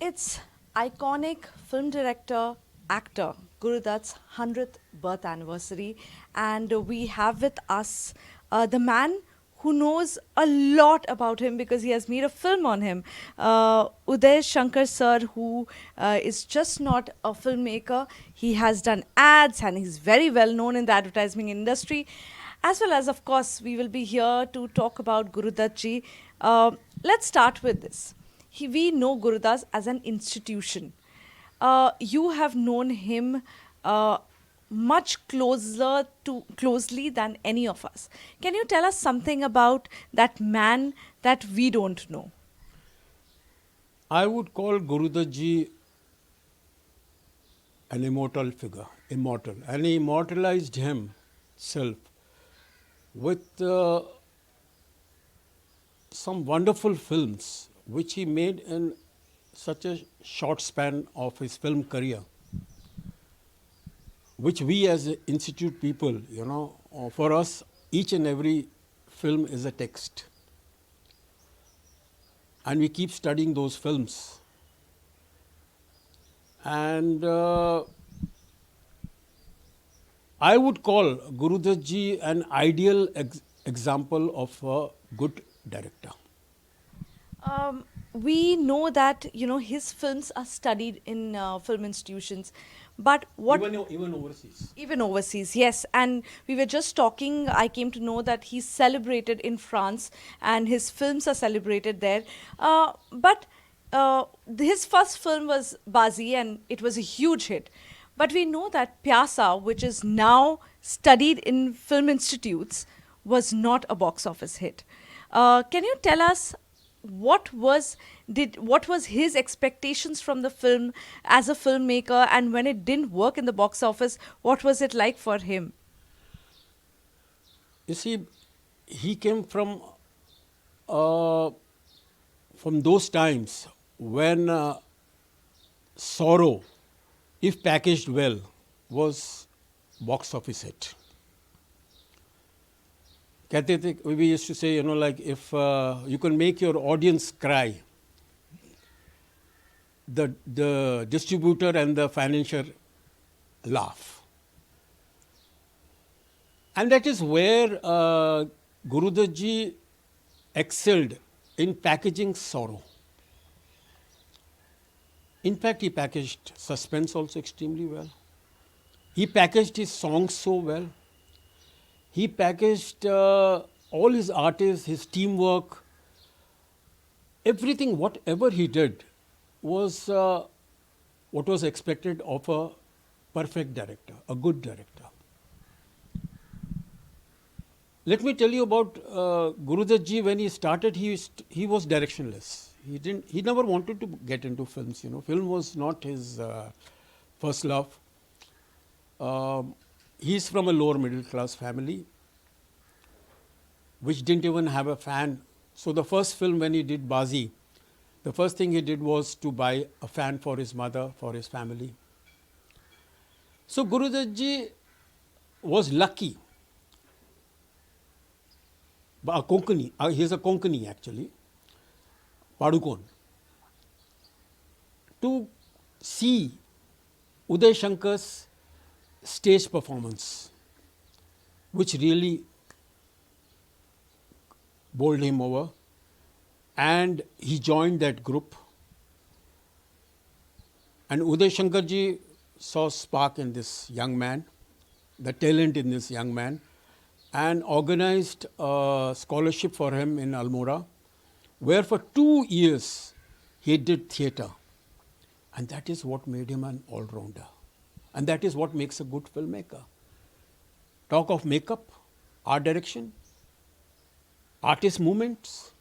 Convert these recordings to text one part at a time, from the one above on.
It's iconic film director, actor Guru Dutt's 100th birth anniversary, and we have with us the man who knows a lot about him because he has made a film on him. Uday Shankar sir, who is just not a filmmaker, he has done ads and he's very well known in the advertising industry. As well as, of course, we will be here to talk about Guru Dutt ji. Let's start with this. We know Gurudas as an institution. You have known him much closely than any of us. Can you tell us something about that man that we don't know? I would call Guru Dutt ji an immortal figure, immortal. And he immortalized himself with some wonderful films which he made in such a short span of his film career, which we as institute people, for us, each and every film is a text. And we keep studying those films. And I would call Guru Dutt ji an ideal example of a good director. We know that his films are studied in film institutions, but what Even overseas. even overseas, yes. And we were just talking. I came to know that he's celebrated in France, and his films are celebrated there. But his first film was Bazi, and it was a huge hit. But we know that Pyasa, which is now studied in film institutes, was not a box office hit. Can you tell us what was his expectations from the film as a filmmaker, and when it didn't work in the box office, what was it like for him? You see, he came uh, from those times when sorrow, if packaged well, was box office hit. कहते थे, we used to say, like if you can make your audience cry, the distributor and the financier laugh. And that is where Guru Dutt ji excelled in packaging sorrow. In fact, he packaged suspense also extremely well. He packaged his songs so well. He packaged all his artists, his teamwork, everything, whatever he did was what was expected of a perfect director, a good director. Let me tell you about Guru Dutt ji. When he started, he was directionless. He never wanted to get into films. Film was not his first love. He's from a lower middle class family, which didn't even have a fan. So the first film when he did Bazi, the first thing he did was to buy a fan for his mother, for his family. So Guru Dutt ji was lucky. A Konkani, he's a Konkani actually, Padukon, to see Uday Shankar's stage performance, which really bowled him over, and he joined that group. And Uday Shankar ji saw spark in this young man, the talent in this young man, and organized a scholarship for him in Almora, where for 2 years he did theatre. And that is what made him an all-rounder. And that is what makes a good filmmaker. Talk of makeup, art direction, artist movements.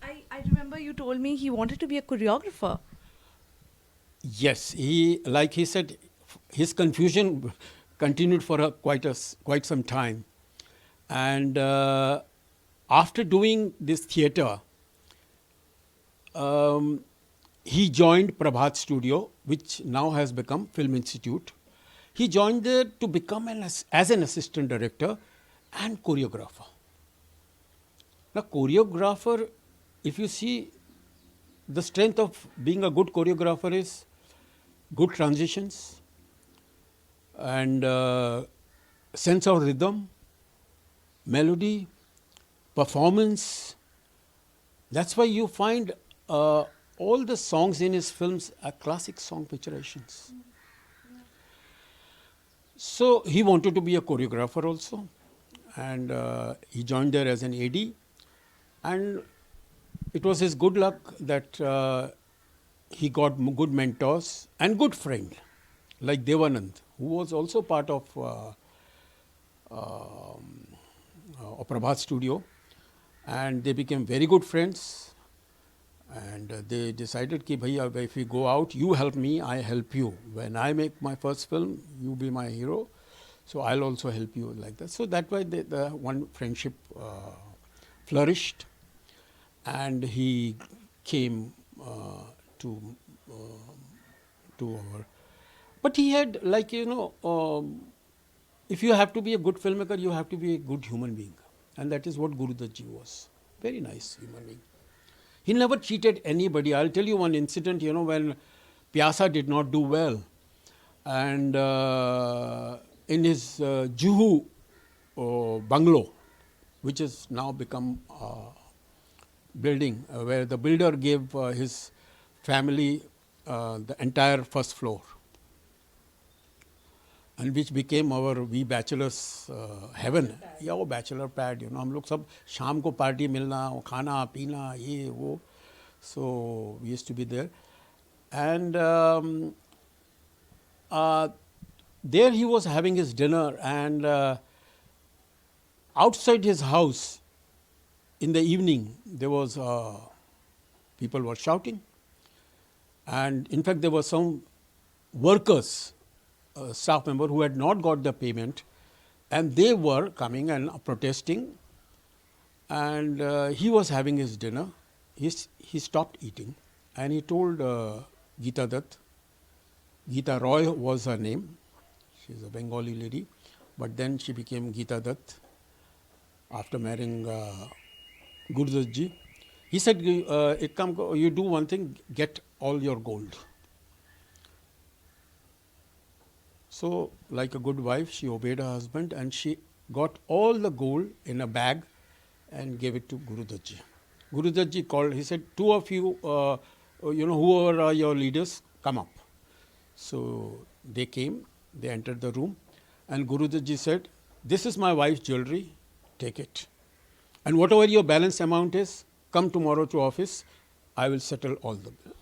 I remember you told me he wanted to be a choreographer. Yes, like he said, his confusion continued for quite some time. And after doing this theatre, he joined Prabhat Studio, which now has become Film Institute. He joined there to become as an assistant director and choreographer. Now, choreographer, if you see, the strength of being a good choreographer is good transitions and sense of rhythm, melody, performance. That's why you find all the songs in his films are classic song picturations. So he wanted to be a choreographer also, and he joined there as an AD. And it was his good luck that he got good mentors and good friend like Devanand, who was also part of Prabhat Studio, and they became very good friends. And they decided कि भैया if we go out, you help me, I help you. When I make my first film, you be my hero, so I'll also help you like that. So that way the one friendship flourished, and he came to our. But he had if you have to be a good filmmaker, you have to be a good human being, and that is what Guru Dutt was. Very nice human being. He never cheated anybody. I'll tell you one incident, when Pyasa did not do well. And in his Juhu bungalow, which has now become a building, where the builder gave his family the entire first floor, and which became our we bachelors heaven. Yeah, वो bachelor pad, हम लोग सब शाम को party मिलना, खाना पीना ये वो. So we used to be there, and there he was having his dinner, and outside his house in the evening there was people were shouting, and in fact there were some workers, staff member who had not got the payment, and they were coming and protesting, and he was having his dinner. He stopped eating, and he told Geeta Dutt, Geeta Roy was her name, she's a Bengali lady, but then she became Geeta Dutt after marrying Guru Dutt ji. He said, you do one thing, get all your gold. So, like a good wife, she obeyed her husband, and she got all the gold in a bag and gave it to Guru Dutt ji. Guru Dutt ji called, he said, two of you, whoever are your leaders, come up. So they came, they entered the room, and Guru Dutt ji said, this is my wife's jewellery, take it. And whatever your balance amount is, come tomorrow to office, I will settle all the bill.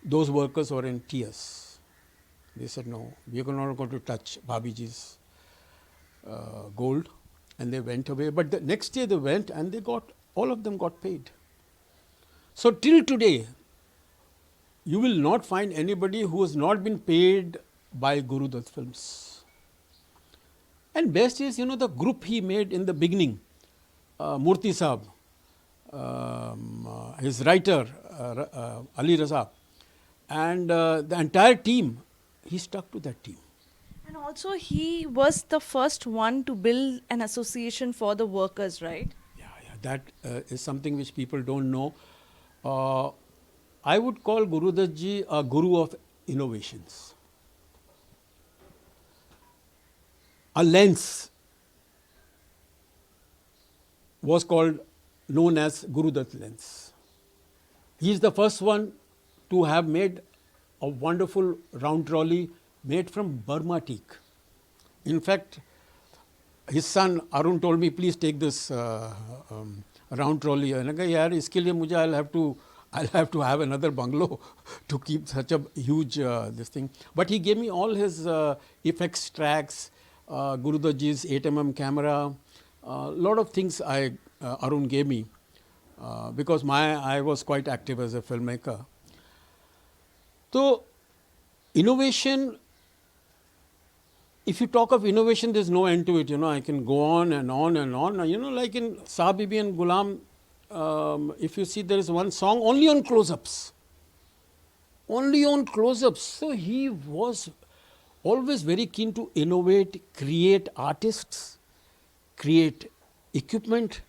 Those workers were in tears. They said, no, we are not going to touch Bhabiji's gold. And they went away. But the next day they went, and all of them got paid. So till today, you will not find anybody who has not been paid by Guru Dutt films. And best is, the group he made in the beginning, Murthy Saab, his writer, Ali Raza, and the entire team, he stuck to that team. And also he was the first one to build an association for the workers, right? Yeah, that is something which people don't know. I would call Guru Dutt ji a guru of innovations. A lens was known as Guru Dutt lens. He is the first one to have made a wonderful round trolley made from Burma teak. In fact, his son Arun told me, please take this round trolley. And I said, yaar, iske liye mujhe I'll have to have another bungalow to keep such a huge this thing. But he gave me all his effects tracks, Guru Dutt ji's 8mm camera, a lot of things Arun gave me because I was quite active as a filmmaker. So, innovation, if you talk of innovation, there's no end to it. I can go on and on and on. Like in Saab Bibi and Gulam, if you see, there is one song only on close-ups. Only on close-ups. So he was always very keen to innovate, create artists, create equipment,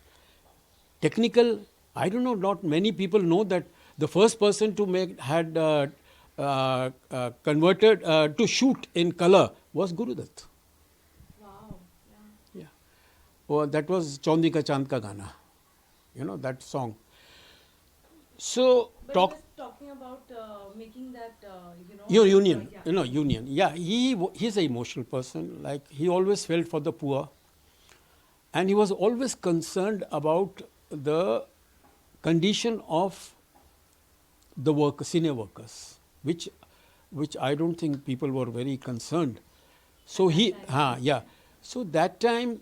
technical I don't know, not many people know that the first person to make had converted to shoot in color was Guru Dutt. Wow. Yeah. Oh, that was Chaundi Ka Chand Ka Gana. You know, that song. So, But talk. he was talking about making that, Union, yeah. union. Yeah, he's an emotional person. Like, he always felt for the poor, and he was always concerned about the condition of the senior workers, which I don't think people were very concerned. So yeah. So that time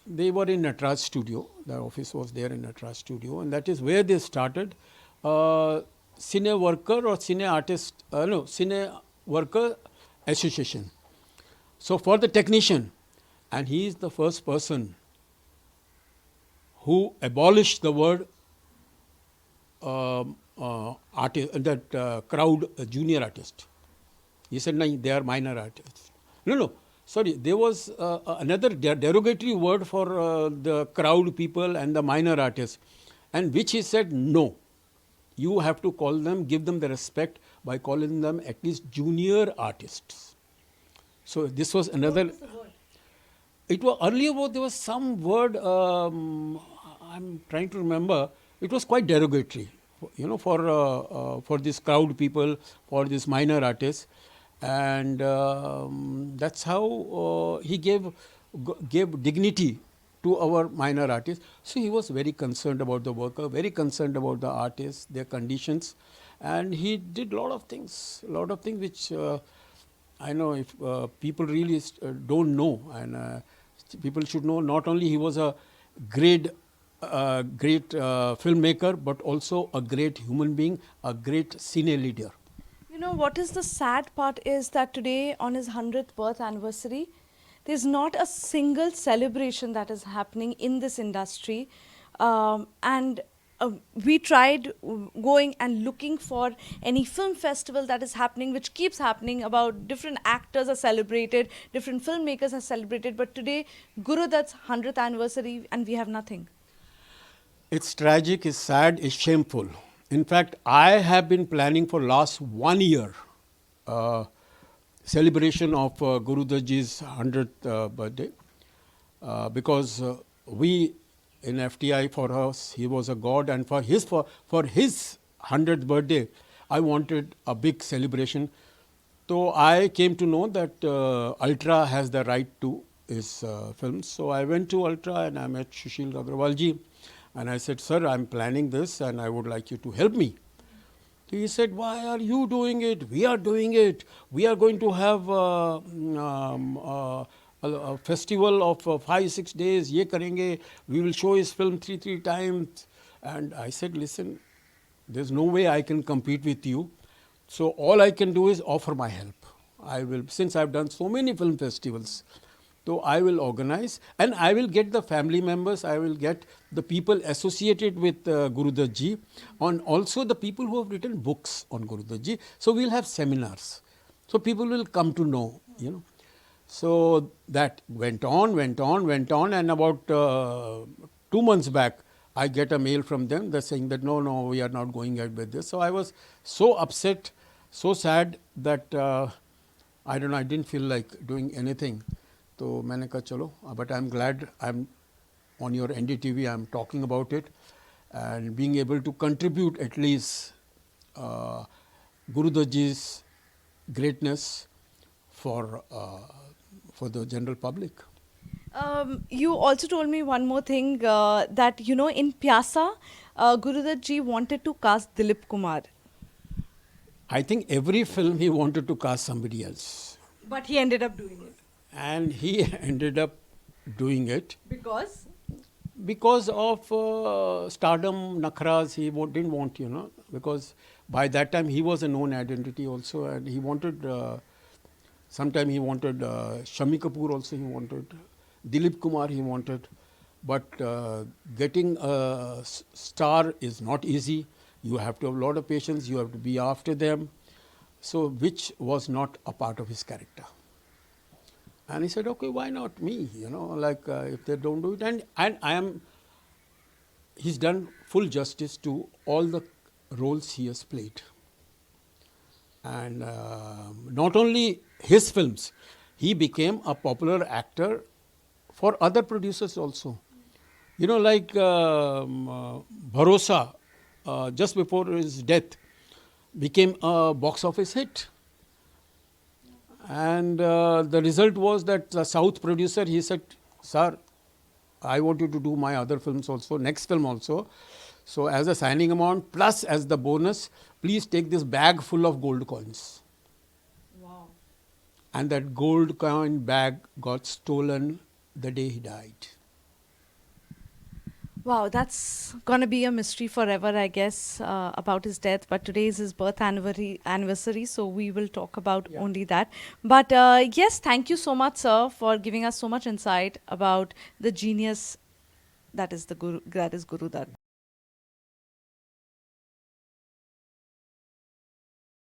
they were in Natraj studio. The office was there in Natraj studio, and that is where they started cine worker or cine artist, no, cine worker association. So for the technician, and he is the first person who abolished the word artist, that crowd junior artist. He said, no, they are minor artists. No, sorry, there was another derogatory word for the crowd people and the minor artists, and which he said, no, you have to call them, give them the respect by calling them at least junior artists. So this was another. What was the word? It was earlier. There was some word. I'm trying to remember. It was quite derogatory, for this crowd people, for this minor artists, and that's how he gave dignity to our minor artists. So he was very concerned about the worker, very concerned about the artists, their conditions, and he did a lot of things which I know if people really don't know, and people should know. Not only he was a great filmmaker, but also a great human being, a great cine leader. You know what is the sad part is that today on his 100th birth anniversary, there's not a single celebration that is happening in this industry. And we tried going and looking for any film festival that is happening, which keeps happening, about different actors are celebrated, different filmmakers are celebrated. But today, Guru Dutt's 100th anniversary, and we have nothing. It's tragic, it's sad, it's shameful. In fact, I have been planning for last 1 year celebration of Guru Dutt's 100th birthday because we in FTI, for us, he was a god, and for his 100th birthday, I wanted a big celebration. So I came to know that Ultra has the right to his films. So I went to Ultra and I met Sushil Agrawalji, and I said, sir, I'm planning this and I would like you to help me. He said, why are you doing it? We are doing it. We are going to have a festival of 5-6 days. Ye karenge. We will show his film three times. And I said, listen, there's no way I can compete with you. So all I can do is offer my help. I will, since I've done so many film festivals, so I will organize, and I will get the family members, I will get the people associated with Guru Dutt ji, and also the people who have written books on Guru Dutt ji. So we'll have seminars. So people will come to know, So that went on, and about 2 months back, I get a mail from them. They're saying that no, we are not going ahead with this. So I was so upset, so sad that I don't know, I didn't feel like doing anything. So मैंने कहा चलो, but I'm glad I'm on your NDTV. I'm talking about it and being able to contribute at least Guru Dutt ji's greatness for the general public. You also told me one more thing that in Pyasa, Guru Dutt ji wanted to cast Dilip Kumar. I think every film he wanted to cast somebody else. But he ended up doing it. And he ended up doing it. Because? Because of stardom, nakhras, he didn't want, because by that time he was a known identity also, and he wanted, sometime he wanted Shami Kapoor also he wanted, Dilip Kumar he wanted, but getting a star is not easy. You have to have a lot of patience, you have to be after them, so which was not a part of his character. And he said, okay, why not me? If they don't do it. And he's done full justice to all the roles he has played. And not only his films, he became a popular actor for other producers also. You know, like Bharosa, just before his death, became a box office hit. And the result was that the South producer, he said, "Sir, I want you to do my other films also, next film also. So as a signing amount, plus as the bonus, please take this bag full of gold coins." Wow. And that gold coin bag got stolen the day he died. Wow, that's gonna be a mystery forever, I guess, about his death. But today is his birth anniversary, so we will talk about Yeah. only that. But yes, thank you so much, sir, for giving us so much insight about the genius that is Guru Dutt.